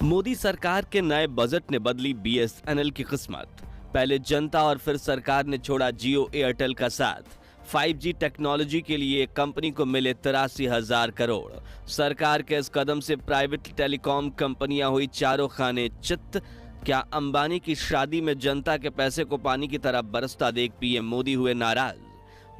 मोदी सरकार के नए बजट ने बदली बीएसएनएल की किस्मत। पहले जनता और फिर सरकार ने छोड़ा जियो एयरटेल का साथ। 5G टेक्नोलॉजी के लिए कंपनी को मिले 83,000 करोड़। सरकार के इस कदम से प्राइवेट टेलीकॉम कंपनियां हुई चारों खाने चित्त। क्या अंबानी की शादी में जनता के पैसे को पानी की तरह बरसता देख पीएम मोदी हुए नाराज?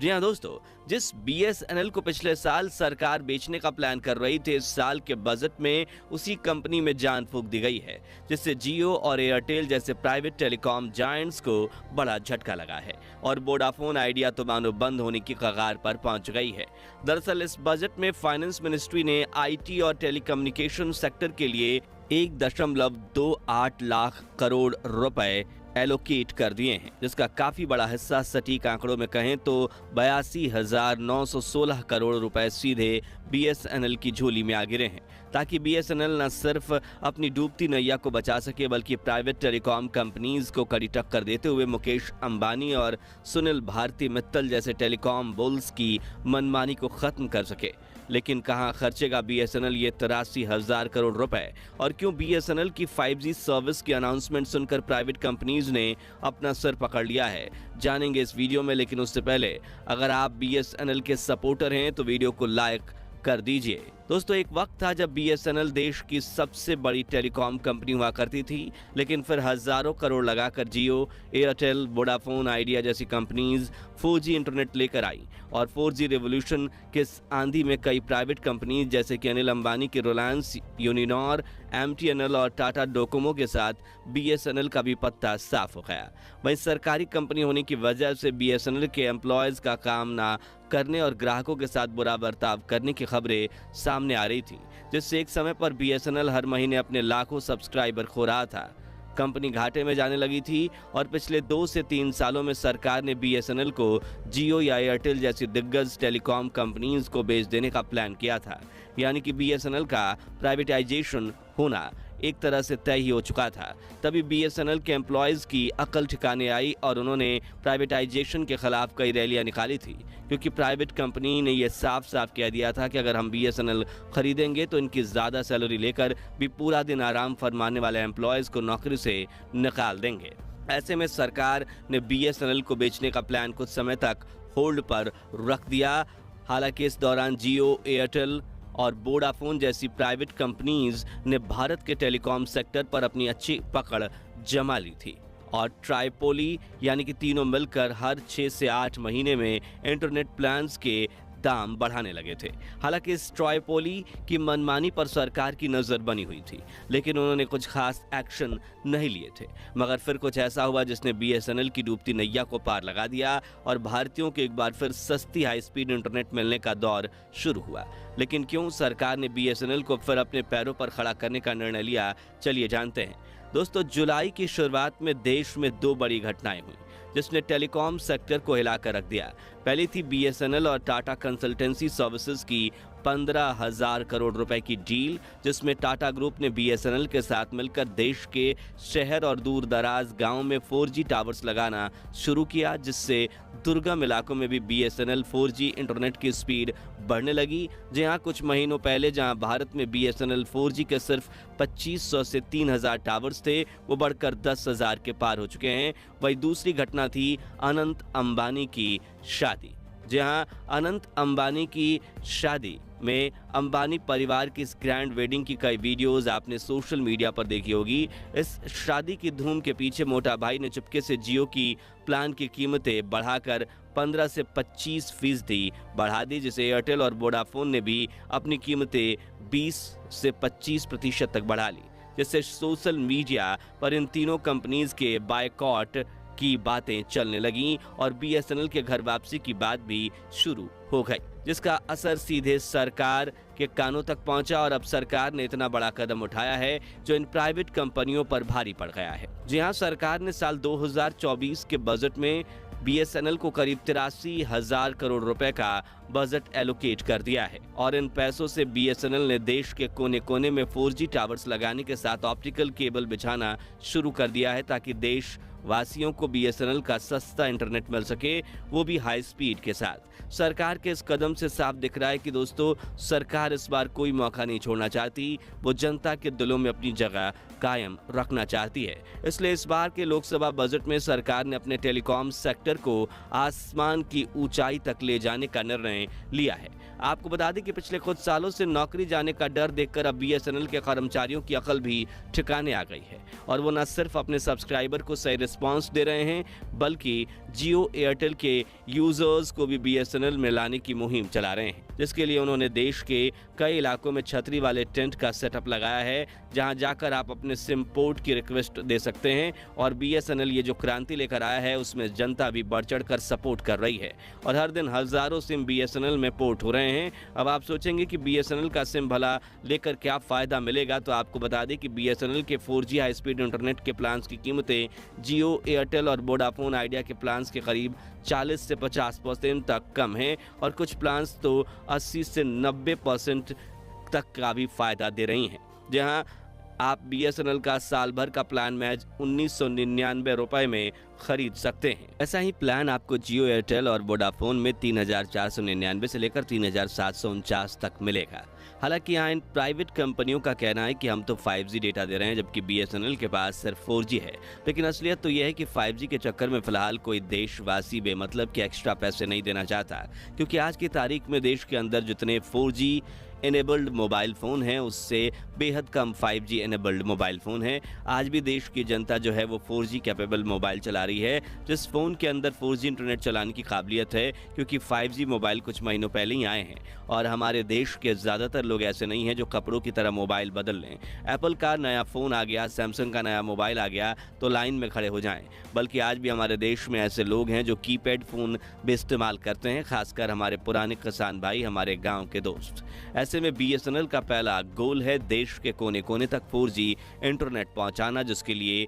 जी हाँ दोस्तों, जिस बीएसएनएल को पिछले साल सरकार बेचने का प्लान कर रही थी, इस साल के बजट में उसी कंपनी में जान फूंक दी गई है, जिससे जियो और एयरटेल जैसे प्राइवेट टेलीकॉम जायंट्स को बड़ा झटका लगा है और वोडाफोन आइडिया तो मानो बंद होने की कगार पर पहुंच गई है। दरअसल इस बजट में फाइनेंस मिनिस्ट्री ने आईटी और टेलीकम्युनिकेशन सेक्टर के लिए 1.28 लाख करोड़ रुपए एलोकेट कर दिए हैं, जिसका काफी बड़ा हिस्सा सटीक आंकड़ों में कहें तो 82,916 करोड़ रुपए सीधे बीएसएनएल की झोली में आ गिरे हैं, ताकि बीएसएनएल न सिर्फ अपनी डूबती नैया को बचा सके बल्कि प्राइवेट टेलीकॉम कंपनीज को कड़ी टक्कर देते हुए मुकेश अंबानी और सुनील भारती मित्तल जैसे टेलीकॉम बुल्स की मनमानी को खत्म कर सके। लेकिन कहां खर्चेगा बीएसएनएल ये 83,000 करोड़ रुपए, और क्यों बीएसएनएल की 5G सर्विस की अनाउंसमेंट सुनकर प्राइवेट कंपनीज ने अपना सर पकड़ लिया है, जानेंगे इस वीडियो में। लेकिन उससे पहले अगर आप बीएसएनएल के सपोर्टर हैं तो वीडियो को लाइक कर दीजिए। दोस्तों, एक वक्त था जब बीएसएनएल देश की सबसे बड़ी टेलीकॉम कंपनी हुआ करती थी, लेकिन फिर हजारों करोड़ लगाकर जियो, एयरटेल, वोडाफोन आइडिया जैसी कंपनीज 4G इंटरनेट लेकर आई और 4G रेवोल्यूशन के आंधी में कई प्राइवेट कंपनीज जैसे कि अनिल अंबानी की रिलायंस, यूनिनॉर, एमटीएनएल और टाटा डोकोमो के साथ बीएसएनएल का भी पत्ता साफ हो गया। वहीं सरकारी कंपनी होने की वजह से बीएसएनएल के एम्प्लॉयज का काम ना करने और ग्राहकों के साथ बुरा बर्ताव करने की खबरें सामने आ रही थी, जिससे एक समय पर बीएसएनएल हर महीने अपने लाखों सब्सक्राइबर खो रहा था। कंपनी घाटे में जाने लगी थी और पिछले 2 से 3 सालों में सरकार ने बीएसएनएल को जियो या एयरटेल जैसी दिग्गज टेलीकॉम कंपनीज को बेच देने का प्लान किया था। यानी कि बीएसएनएल का प्राइवेटाइजेशन होना एक तरह से तय ही हो चुका था। तभी बीएसएनएल के एम्प्लॉयज की अकल ठिकाने आई और उन्होंने प्राइवेटाइजेशन के खिलाफ कई रैलियां निकाली थी, क्योंकि प्राइवेट कंपनी ने यह साफ साफ कह दिया था कि अगर हम बीएसएनएल खरीदेंगे तो इनकी ज्यादा सैलरी लेकर भी पूरा दिन आराम फरमाने वाले एम्प्लॉयज को नौकरी से निकाल देंगे। ऐसे में सरकार ने बीएसएनएल को बेचने का प्लान कुछ समय तक होल्ड पर रख दिया। हालांकि इस दौरान जियो, एयरटेल और वोडाफोन जैसी प्राइवेट कंपनीज ने भारत के टेलीकॉम सेक्टर पर अपनी अच्छी पकड़ जमा ली थी और ट्राइपोली यानी कि तीनों मिलकर हर 6 से 8 महीने में इंटरनेट प्लान्स के दाम बढ़ाने लगे थे। हालांकि इस ट्राइपोली की मनमानी पर सरकार की नजर बनी हुई थी, लेकिन उन्होंने कुछ खास एक्शन नहीं लिए थे। मगर फिर कुछ ऐसा हुआ जिसने बीएसएनएल की डूबती नैया को पार लगा दिया और भारतीयों को एक बार फिर सस्ती हाई स्पीड इंटरनेट मिलने का दौर शुरू हुआ। लेकिन क्यों सरकार ने बीएसएनएल को फिर अपने पैरों पर खड़ा करने का निर्णय लिया, चलिए जानते हैं। दोस्तों, जुलाई की शुरुआत में देश में 2 बड़ी घटनाएं हुई जिसने टेलीकॉम सेक्टर को हिलाकर रख दिया। पहली थी बीएसएनएल और टाटा कंसल्टेंसी सर्विसेज की 15,000 करोड़ रुपए की डील, जिसमें टाटा ग्रुप ने बीएसएनएल के साथ मिलकर देश के शहर और दूर दराज गांव में 4G टावर्स लगाना शुरू किया, जिससे दुर्गम इलाकों में भी बीएसएनएल 4G इंटरनेट की स्पीड बढ़ने लगी। जहां कुछ महीनों पहले जहां भारत में बीएसएनएल 4G के सिर्फ 2,500 से 3,000 टावर्स थे, वो बढ़कर 10,000 के पार हो चुके हैं। वही दूसरी घटना थी अनंत अंबानी की शादी। जहां अनंत अंबानी की शादी में अंबानी परिवार की इस ग्रैंड वेडिंग की कई वीडियोस आपने सोशल मीडिया पर देखी होगी। इस शादी की धूम के पीछे मोटा भाई ने चुपके से जियो की प्लान की कीमतें बढ़ाकर 15 से 25% बढ़ा दी, जिसे एयरटेल और वोडाफोन ने भी अपनी कीमतें 20 से 25% तक बढ़ा ली, जिससे सोशल मीडिया पर इन तीनों कंपनीज के बायकॉट की बातें चलने लगीं और बीएसएनएल के घर वापसी की बात भी शुरू हो गई, जिसका असर सीधे सरकार के कानों तक पहुंचा और अब सरकार ने इतना बड़ा कदम उठाया है जो इन प्राइवेट कंपनियों पर भारी पड़ गया है। जी हां, सरकार ने साल 2024 के बजट में बीएसएनएल को करीब 83,000 करोड़ रुपए का बजट एलोकेट कर दिया है और इन पैसों से बीएसएनएल ने देश के कोने कोने में 4G टावर्स लगाने के साथ ऑप्टिकल केबल बिछाना शुरू कर दिया है ताकि देश वासियों को बीएसएनएल का सस्ता इंटरनेट मिल सके, वो भी हाई स्पीड के साथ। सरकार के इस कदम से साफ दिख रहा है कि दोस्तों सरकार इस बार कोई मौका नहीं छोड़ना चाहती, वो जनता के दिलों में अपनी जगह कायम रखना चाहती है। इसलिए इस बार के लोकसभा बजट में सरकार ने अपने टेलीकॉम सेक्टर को आसमान की ऊंचाई तक ले जाने का निर्णय लिया है। आपको बता दें कि पिछले कुछ सालों से नौकरी जाने का डर देखकर अब बीएसएनएल के कर्मचारियों की अकल भी ठिकाने आ गई है और वो न सिर्फ अपने सब्सक्राइबर को सही रिस्पांस दे रहे हैं बल्कि जियो एयरटेल के यूजर्स को भी बीएसएनएल में लाने की मुहिम चला रहे हैं, जिसके लिए उन्होंने देश के कई इलाकों में छतरी वाले टेंट का सेटअप लगाया है जहां जाकर आप अपने सिम पोर्ट की रिक्वेस्ट दे सकते हैं और बीएसएनएल ये जो क्रांति लेकर आया है उसमें जनता भी बढ़ चढ़ कर सपोर्ट कर रही है और हर दिन हजारों सिम बीएसएनएल में पोर्ट हो रहे हैं। अब आप सोचेंगे कि बीएसएनएल का सिम भला लेकर क्या फायदा मिलेगा, तो आपको बता दें कि बीएसएनएल के 4G हाई स्पीड इंटरनेट के प्लान्स की कीमतें जियो एयरटेल और वोडाफोन आइडिया के प्लान्स के करीब 40 से 50% तक कम है और कुछ प्लान्स तो 80 से 90% तक का भी फायदा दे रही हैं, जहां आप बीएसएनएल का साल भर का प्लान मैच 1999 रुपए में खरीद सकते हैं। ऐसा ही प्लान आपको जियो एयरटेल और वोडाफोन में 3499 से लेकर 3749 तक मिलेगा। हालांकि यहाँ इन प्राइवेट कंपनियों का कहना है कि हम तो 5G डेटा दे रहे हैं जबकि बीएसएनएल के पास सिर्फ 4G है, लेकिन असलियत तो यह है कि 5G के चक्कर में फिलहाल कोई देशवासी बेमतलब के एक्स्ट्रा पैसे नहीं देना चाहता, क्योंकि आज की तारीख में देश के अंदर जितने 4G एनेबल्ड मोबाइल फ़ोन हैं उससे बेहद कम 5G एनेबल्ड मोबाइल फ़ोन है। आज भी देश की जनता जो है वो 4G कैपेबल मोबाइल चला रही है, जिस फ़ोन के अंदर 4G इंटरनेट चलाने की काबिलियत है, क्योंकि 5G मोबाइल कुछ महीनों पहले ही आए हैं और हमारे देश के ज़्यादातर लोग ऐसे नहीं हैं जो कपड़ों की तरह मोबाइल बदल लें। एप्पल का नया फ़ोन आ गया, सैमसंग का नया मोबाइल आ गया तो लाइन में खड़े हो जाएं, बल्कि आज भी हमारे देश में ऐसे लोग हैं जो कीपैड फ़ोन भी इस्तेमाल करते हैं, खासकर हमारे पुराने किसान भाई, हमारे गाँव के दोस्त। ऐसे में बीएसएनएल का पहला गोल है देश के कोने कोने तक 4G इंटरनेट पहुंचाना, जिसके लिए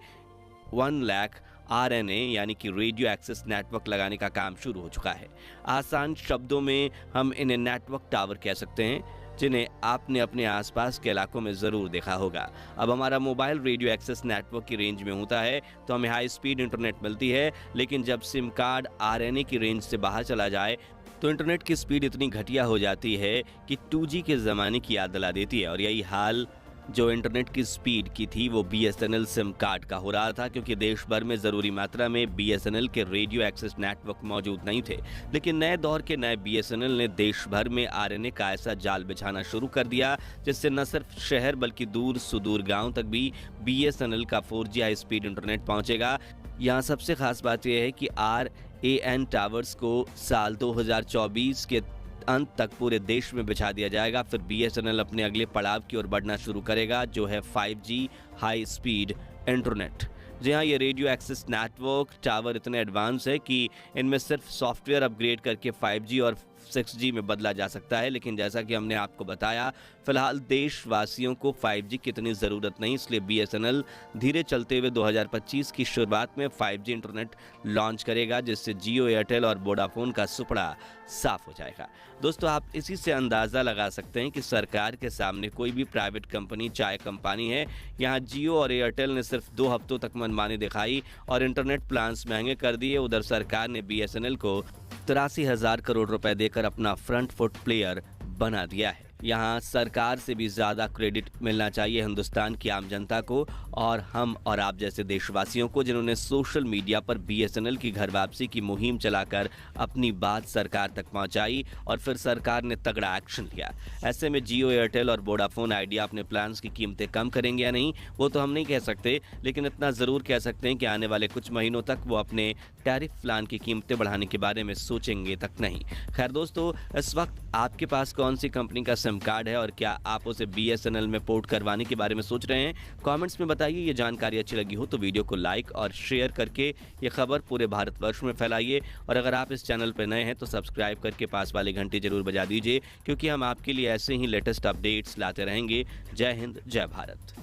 1 लाख RNA यानी कि रेडियो एक्सेस नेटवर्क लगाने का काम शुरू हो चुका है। आसान शब्दों में हम इन्हें नेटवर्क टावर कह सकते हैं, जिन्हें आपने अपने आसपास के इलाकों में ज़रूर देखा होगा। अब हमारा मोबाइल रेडियो एक्सेस नेटवर्क की रेंज में होता है तो हमें हाई स्पीड इंटरनेट मिलती है, लेकिन जब सिम कार्ड RNA की रेंज से बाहर चला जाए तो इंटरनेट की स्पीड इतनी घटिया हो जाती है कि 2G के ज़माने की याद दिला देती है। और यही हाल जो इंटरनेट की स्पीड की थी वो बीएसएनएल सिम कार्ड का हो रहा था, क्योंकि देश भर में ज़रूरी मात्रा में बीएसएनएल के रेडियो एक्सेस नेटवर्क मौजूद नहीं थे। लेकिन नए दौर के नए बीएसएनएल ने देश भर में RNA का ऐसा जाल बिछाना शुरू कर दिया जिससे न सिर्फ शहर बल्कि दूर सुदूर गाँव तक भी बीएसएनएल का 4G हाई स्पीड इंटरनेट पहुँचेगा। यहाँ सबसे खास बात यह है कि RAN टावर्स को साल 2024 के अंत तक पूरे देश में बिछा दिया जाएगा। फिर बीएसएनएल अपने अगले पड़ाव की ओर बढ़ना शुरू करेगा, जो है 5G हाई स्पीड इंटरनेट। जी हाँ, ये रेडियो एक्सेस नेटवर्क टावर इतने एडवांस है कि इनमें सिर्फ सॉफ्टवेयर अपग्रेड करके 5G और 6G में बदला जा सकता है। लेकिन जैसा कि हमने आपको बताया, फिलहाल देशवासियों को 5G की इतनी ज़रूरत नहीं, इसलिए बीएसएनएल धीरे चलते हुए 2025 की शुरुआत में 5G इंटरनेट लॉन्च करेगा, जिससे जियो एयरटेल और वोडाफोन का सुपड़ा साफ हो जाएगा। दोस्तों, आप इसी से अंदाज़ा लगा सकते हैं कि सरकार के सामने कोई भी प्राइवेट कंपनी चाहे कंपनी है। यहाँ जियो और एयरटेल ने सिर्फ 2 हफ्तों तक मनमानी दिखाई और इंटरनेट प्लान्स महंगे कर दिए। उधर सरकार ने बीएसएनएल को 83,000 करोड़ रुपए देकर अपना फ्रंट फुट प्लेयर बना दिया है। यहाँ सरकार से भी ज़्यादा क्रेडिट मिलना चाहिए हिंदुस्तान की आम जनता को और हम और आप जैसे देशवासियों को, जिन्होंने सोशल मीडिया पर बीएसएनएल की घर वापसी की मुहिम चलाकर अपनी बात सरकार तक पहुंचाई और फिर सरकार ने तगड़ा एक्शन लिया। ऐसे में जियो एयरटेल और वोडाफोन आइडिया अपने प्लान्स की कीमतें कम करेंगे या नहीं वो तो हम नहीं कह सकते, लेकिन इतना ज़रूर कह सकते हैं कि आने वाले कुछ महीनों तक वो अपने टैरिफ प्लान की कीमतें बढ़ाने के बारे में सोचेंगे तक नहीं। खैर दोस्तों, इस वक्त आपके पास कौन सी कंपनी का सिम कार्ड है और क्या आप उसे बीएसएनएल में पोर्ट करवाने के बारे में सोच रहे हैं? कमेंट्स में बताइए। ये जानकारी अच्छी लगी हो तो वीडियो को लाइक और शेयर करके ये खबर पूरे भारतवर्ष में फैलाइए और अगर आप इस चैनल पर नए हैं तो सब्सक्राइब करके पास वाली घंटी जरूर बजा दीजिए, क्योंकि हम आपके लिए ऐसे ही लेटेस्ट अपडेट्स लाते रहेंगे। जय हिंद, जय भारत।